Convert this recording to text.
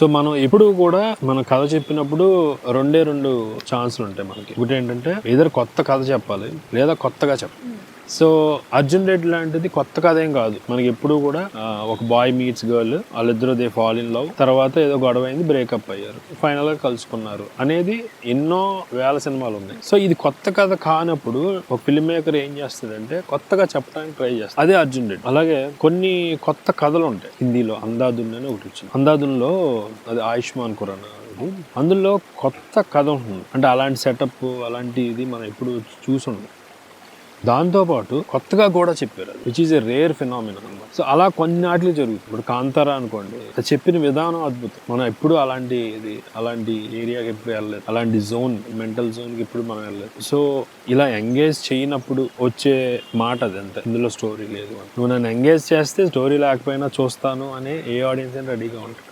So మనం ఎప్పుడు కూడా మనం కథ చెప్పినప్పుడు రెండు ఛాన్సులు ఉంటాయి మనకి. ఒకటి ఏంటంటే ఏదో కొత్త కథ చెప్పాలి లేదా కొత్తగా చెప్పాలి. సో అర్జున్ రెడ్డి లాంటిది కొత్త కథ ఏం కాదు మనకి. ఎప్పుడు కూడా ఒక బాయ్ మీట్స్ గర్ల్, వాళ్ళిద్దరూ దే ఫాల్ ఇన్ లవ్, తర్వాత ఏదో గొడవ అయింది, బ్రేకప్ అయ్యారు, ఫైనల్ గా కలుసుకున్నారు అనేది ఎన్నో వేల సినిమాలు ఉన్నాయి. సో ఇది కొత్త కథ కానప్పుడు ఒక ఫిల్మ్ మేకర్ ఏం చేస్తాడంటే కొత్తగా చెప్పడానికి ట్రై చేస్తాడు. అదే అర్జున్ రెడ్డి. అలాగే కొన్ని కొత్త కథలు ఉంటాయి. హిందీలో అందాదున్ అని ఒకటి వచ్చింది. అందాదున్లో అది ఆయుష్మాన్ ఖురానా, అందులో కొత్త కథ ఉంటుంది. అంటే అలాంటి సెటప్ అలాంటి ఇది మనం ఎప్పుడు చూసుండం. దాంతోపాటు కొత్తగా కూడా చెప్పారు, అది which is a rare phenomena అన్నమాట. సో అలా కొన్ని నాటిలో జరుగుతుంది. ఇప్పుడు కాంతారా అనుకోండి, అది చెప్పిన విధానం అద్భుతం. మనం ఎప్పుడు అలాంటి ఏరియాకి ఎప్పుడు వెళ్ళలేదు, అలాంటి జోన్, మెంటల్ జోన్కి ఎప్పుడు మనం వెళ్ళలేదు. సో ఇలా ఎంగేజ్ చేయనప్పుడు వచ్చే మాట అది అంతే. ఇందులో స్టోరీ లేదు. నువ్వు నన్ను ఎంగేజ్ చేస్తే స్టోరీ లేకపోయినా చూస్తాను అనే ఏ ఆడియన్స్ అయినా రెడీగా ఉంటాడు.